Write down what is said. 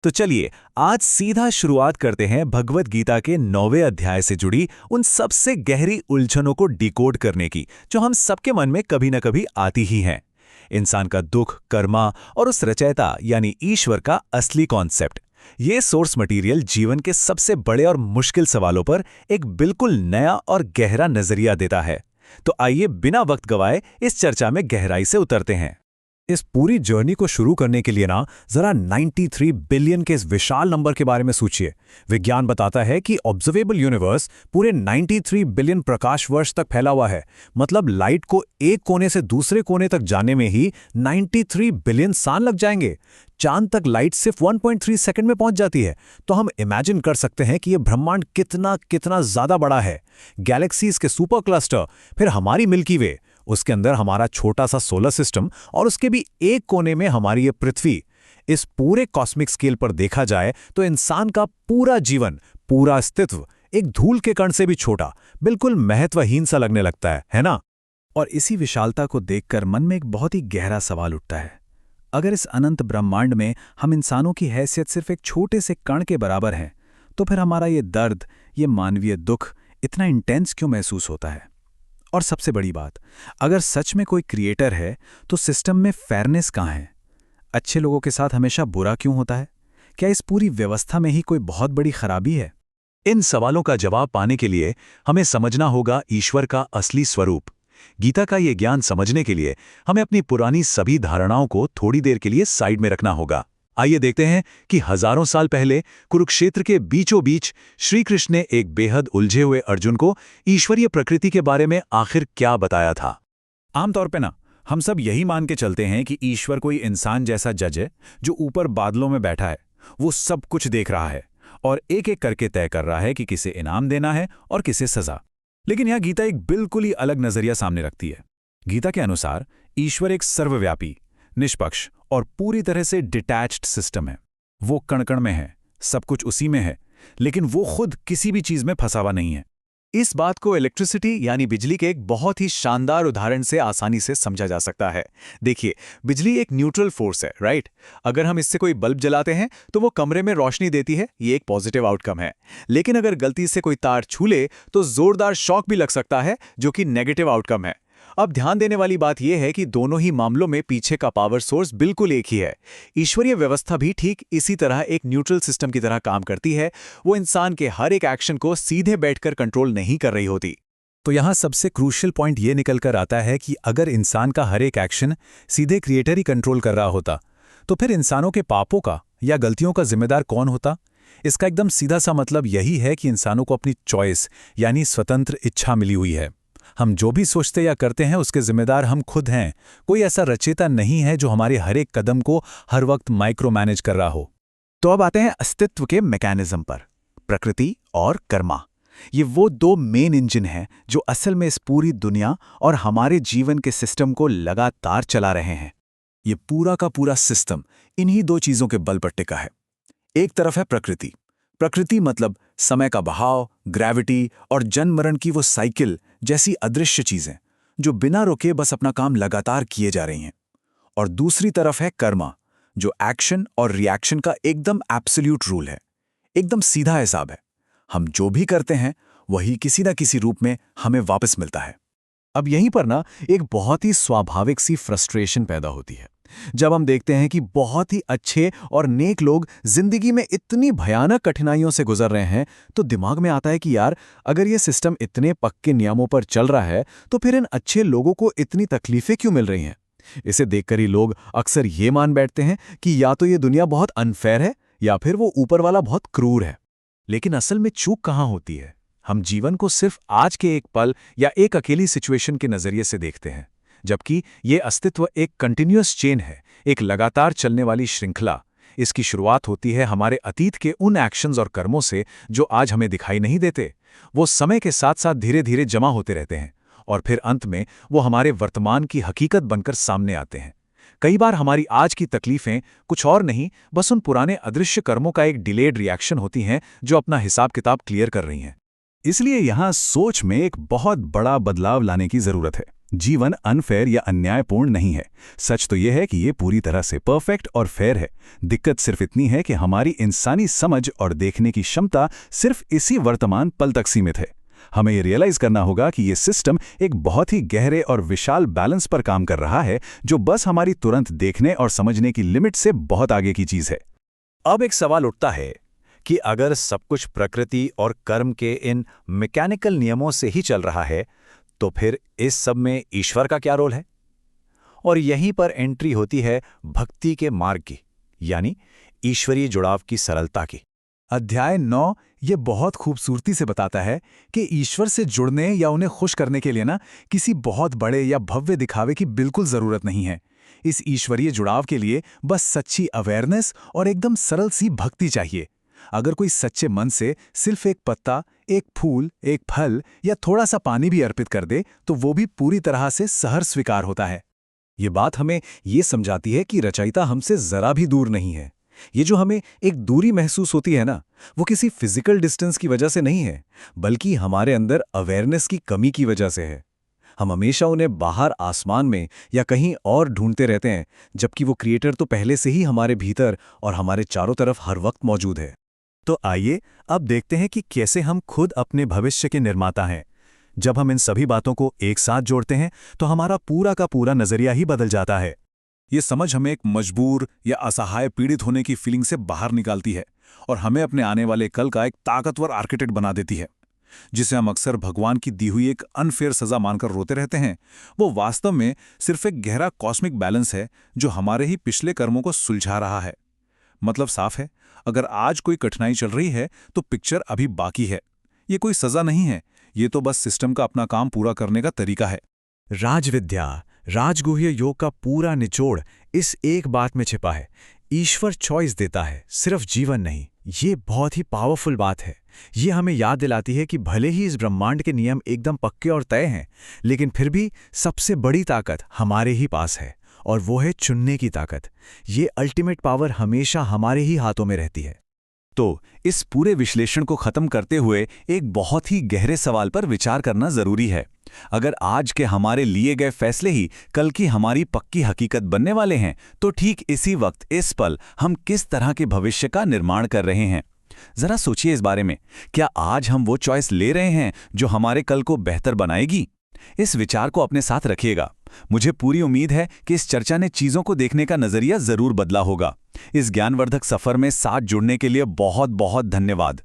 तो चलिए आज सीधा शुरुआत करते हैं भगवत गीता के 9वें अध्याय से जुड़ी उन सबसे गहरी उलझनों को डिकोड करने की जो हम सबके मन में कभी न कभी आती ही हैं। इंसान का दुख, कर्मा और उस रचयिता यानी ईश्वर का असली कॉन्सेप्ट। ये सोर्स मटेरियल जीवन के सबसे बड़े और मुश्किल सवालों पर एक बिल्कुल नया और गहरा नजरिया देता है। तो आइए बिना वक्त गवाए इस चर्चा में गहराई से उतरते हैं। इस पूरी जर्नी को शुरू करने के लिए जरा 93 बिलियन के इस विशाल नंबर के बारे में सोचिए। विज्ञान बताता है कि ऑब्जर्वेबल यूनिवर्स पूरे 93 बिलियन प्रकाश वर्ष तक फैला हुआ है। मतलब लाइट को एक कोने से दूसरे कोने तक जाने में ही 93 बिलियन साल लग जाएंगे। चांद तक लाइट सिर्फ 1.3 सेकंड में पहुंच जाती है। तो हम इमेजिन कर सकते हैं कि यह ब्रह्मांड कितना कितना ज्यादा बड़ा है। गैलेक्सीज के सुपर क्लस्टर, फिर हमारी मिल्की वे, उसके अंदर हमारा छोटा सा सोलर सिस्टम और उसके भी एक कोने में हमारी ये पृथ्वी। इस पूरे कॉस्मिक स्केल पर देखा जाए तो इंसान का पूरा जीवन, पूरा अस्तित्व एक धूल के कण से भी छोटा, बिल्कुल महत्वहीन सा लगने लगता है ना? और इसी विशालता को देखकर मन में एक बहुत ही गहरा सवाल उठता है। अगर इस अनंत ब्रह्मांड में हम इंसानों की हैसियत सिर्फ एक छोटे से कण के बराबर है, तो फिर हमारा ये दर्द, ये मानवीय दुख इतना इंटेंस क्यों महसूस होता है? और सबसे बड़ी बात, अगर सच में कोई क्रिएटर है तो सिस्टम में फेयरनेस कहाँ है? अच्छे लोगों के साथ हमेशा बुरा क्यों होता है? क्या इस पूरी व्यवस्था में ही कोई बहुत बड़ी खराबी है? इन सवालों का जवाब पाने के लिए हमें समझना होगा ईश्वर का असली स्वरूप। गीता का ये ज्ञान समझने के लिए हमें अपनी पुरानी सभी धारणाओं को थोड़ी देर के लिए साइड में रखना होगा। आइए देखते हैं कि हजारों साल पहले कुरुक्षेत्र के बीचों बीच श्री कृष्ण ने एक बेहद उलझे हुए अर्जुन को ईश्वरीय प्रकृति के बारे में आखिर क्या बताया था। आमतौर पे हम सब यही मान के चलते हैं कि ईश्वर कोई इंसान जैसा जज है जो ऊपर बादलों में बैठा है। वो सब कुछ देख रहा है और एक एक करके तय कर रहा है कि किसे इनाम देना है और किसे सजा। लेकिन यह गीता एक बिल्कुल ही अलग नजरिया सामने रखती है। गीता के अनुसार ईश्वर एक सर्वव्यापी, निष्पक्ष और पूरी तरह से डिटैच्ड सिस्टम है। वो कण-कण में है, सब कुछ उसी में है, लेकिन वो खुद किसी भी चीज में फंसा हुआ नहीं है। इस बात को इलेक्ट्रिसिटी यानी बिजली के एक बहुत ही शानदार उदाहरण से आसानी से समझा जा सकता है। देखिए, बिजली एक न्यूट्रल फोर्स है, राइट? अगर हम इससे कोई बल्ब जलाते हैं तो वो कमरे में रोशनी देती है, ये एक पॉजिटिव आउटकम है। लेकिन अगर गलती से कोई तार छू ले तो जोरदार शॉक भी लग सकता है, जो कि नेगेटिव आउटकम है। अब ध्यान देने वाली बात यह है कि दोनों ही मामलों में पीछे का पावर सोर्स बिल्कुल एक ही है। ईश्वरीय व्यवस्था भी ठीक इसी तरह एक न्यूट्रल सिस्टम की तरह काम करती है। वो इंसान के हर एक एक्शन को सीधे बैठकर कंट्रोल नहीं कर रही होती। तो यहाँ सबसे क्रूशियल पॉइंट ये निकल कर आता है कि अगर इंसान का हर एक एक्शन सीधे क्रिएटर ही कंट्रोल कर रहा होता, तो फिर इंसानों के पापों का या गलतियों का जिम्मेदार कौन होता? इसका एकदम सीधा सा मतलब यही है कि इंसानों को अपनी चॉइस यानी स्वतंत्र इच्छा मिली हुई है। हम जो भी सोचते या करते हैं उसके जिम्मेदार हम खुद हैं। कोई ऐसा रचयिता नहीं है जो हमारे हर एक कदम को हर वक्त माइक्रो मैनेज कर रहा हो। तो अब आते हैं अस्तित्व के मैकेनिज्म पर, प्रकृति और कर्मा। ये वो दो मेन इंजन हैं जो असल में इस पूरी दुनिया और हमारे जीवन के सिस्टम को लगातार चला रहे हैं। ये पूरा का पूरा सिस्टम इन्हीं दो चीजों के बल पर टिका है। एक तरफ है प्रकृति। प्रकृति मतलब समय का बहाव, ग्रेविटी और जन्म मरण की वो साइकिल जैसी अदृश्य चीजें जो बिना रुके बस अपना काम लगातार किए जा रही हैं। और दूसरी तरफ है कर्मा, जो एक्शन और रिएक्शन का एकदम एब्सोल्यूट रूल है, एकदम सीधा हिसाब है। हम जो भी करते हैं वही किसी न किसी रूप में हमें वापस मिलता है। अब यहीं पर एक बहुत ही स्वाभाविक सी फ्रस्ट्रेशन पैदा होती है जब हम देखते हैं कि बहुत ही अच्छे और नेक लोग जिंदगी में इतनी भयानक कठिनाइयों से गुजर रहे हैं। तो दिमाग में आता है कि यार, अगर ये सिस्टम इतने पक्के नियमों पर चल रहा है तो फिर इन अच्छे लोगों को इतनी तकलीफें क्यों मिल रही हैं? इसे देखकर ही लोग अक्सर ये मान बैठते हैं कि या तो ये दुनिया बहुत अनफेयर है या फिर वो ऊपर वाला बहुत क्रूर है। लेकिन असल में चूक कहाँ होती है? हम जीवन को सिर्फ आज के एक पल या एक अकेली सिचुएशन के नजरिए से देखते हैं, जबकि ये अस्तित्व एक कंटिन्यूअस चेन है, एक लगातार चलने वाली श्रृंखला। इसकी शुरुआत होती है हमारे अतीत के उन एक्शंस और कर्मों से जो आज हमें दिखाई नहीं देते। वो समय के साथ साथ धीरे धीरे जमा होते रहते हैं और फिर अंत में वो हमारे वर्तमान की हकीकत बनकर सामने आते हैं। कई बार हमारी आज की तकलीफें कुछ और नहीं, बस उन पुराने अदृश्य कर्मों का एक डिलेड रिएक्शन होती हैं जो अपना हिसाब किताब क्लियर कर रही हैं। इसलिए यहाँ सोच में एक बहुत बड़ा बदलाव लाने की जरूरत है। जीवन अनफेयर या अन्यायपूर्ण नहीं है। सच तो यह है कि ये पूरी तरह से परफेक्ट और फेयर है। दिक्कत सिर्फ इतनी है कि हमारी इंसानी समझ और देखने की क्षमता सिर्फ इसी वर्तमान पल तक सीमित है। हमें ये रियलाइज करना होगा कि ये सिस्टम एक बहुत ही गहरे और विशाल बैलेंस पर काम कर रहा है, जो बस हमारी तुरंत देखने और समझने की लिमिट से बहुत आगे की चीज है। अब एक सवाल उठता है कि अगर सब कुछ प्रकृति और कर्म के इन मैकेनिकल नियमों से ही चल रहा है, तो फिर इस सब में ईश्वर का क्या रोल है? और यहीं पर एंट्री होती है भक्ति के मार्ग की, यानी ईश्वरीय जुड़ाव की सरलता की। अध्याय 9 ये बहुत खूबसूरती से बताता है कि ईश्वर से जुड़ने या उन्हें खुश करने के लिए किसी बहुत बड़े या भव्य दिखावे की बिल्कुल जरूरत नहीं है। इस ईश्वरीय जुड़ाव के लिए बस सच्ची अवेयरनेस और एकदम सरल सी भक्ति चाहिए। अगर कोई सच्चे मन से सिर्फ एक पत्ता, एक फूल, एक फल या थोड़ा सा पानी भी अर्पित कर दे, तो वो भी पूरी तरह से सहर्ष स्वीकार होता है। ये बात हमें ये समझाती है कि रचयिता हमसे जरा भी दूर नहीं है। ये जो हमें एक दूरी महसूस होती है वो किसी फिजिकल डिस्टेंस की वजह से नहीं है, बल्कि हमारे अंदर अवेयरनेस की कमी की वजह से है। हम हमेशा उन्हें बाहर आसमान में या कहीं और ढूंढते रहते हैं, जबकि वो क्रिएटर तो पहले से ही हमारे भीतर और हमारे चारों तरफ हर वक्त मौजूद है। तो आइए अब देखते हैं कि कैसे हम खुद अपने भविष्य के निर्माता हैं। जब हम इन सभी बातों को एक साथ जोड़ते हैं तो हमारा पूरा का पूरा नजरिया ही बदल जाता है। ये समझ हमें एक मजबूर या असहाय पीड़ित होने की फीलिंग से बाहर निकालती है और हमें अपने आने वाले कल का एक ताकतवर आर्किटेक्ट बना देती है। जिसे हम अक्सर भगवान की दी हुई एक अनफेयर सजा मानकर रोते रहते हैं, वो वास्तव में सिर्फ एक गहरा कॉस्मिक बैलेंस है जो हमारे ही पिछले कर्मों को सुलझा रहा है। मतलब साफ है, अगर आज कोई कठिनाई चल रही है तो पिक्चर अभी बाकी है। ये कोई सजा नहीं है, ये तो बस सिस्टम का अपना काम पूरा करने का तरीका है। राजविद्या, राजगुह्य योग का पूरा निचोड़ इस एक बात में छिपा है। ईश्वर चॉइस देता है, सिर्फ जीवन नहीं। ये बहुत ही पावरफुल बात है। ये हमें याद दिलाती है कि भले ही इस ब्रह्मांड के नियम एकदम पक्के और तय हैं, लेकिन फिर भी सबसे बड़ी ताकत हमारे ही पास है, और वो है चुनने की ताकत। ये अल्टीमेट पावर हमेशा हमारे ही हाथों में रहती है। तो इस पूरे विश्लेषण को खत्म करते हुए एक बहुत ही गहरे सवाल पर विचार करना जरूरी है। अगर आज के हमारे लिए गए फैसले ही कल की हमारी पक्की हकीकत बनने वाले हैं, तो ठीक इसी वक्त इस पल हम किस तरह के भविष्य का निर्माण कर रहे हैं? जरा सोचिए इस बारे में। क्या आज हम वो चॉइस ले रहे हैं जो हमारे कल को बेहतर बनाएगी? इस विचार को अपने साथ रखिएगा। मुझे पूरी उम्मीद है कि इस चर्चा ने चीजों को देखने का नजरिया जरूर बदला होगा। इस ज्ञानवर्धक सफर में साथ जुड़ने के लिए बहुत बहुत धन्यवाद।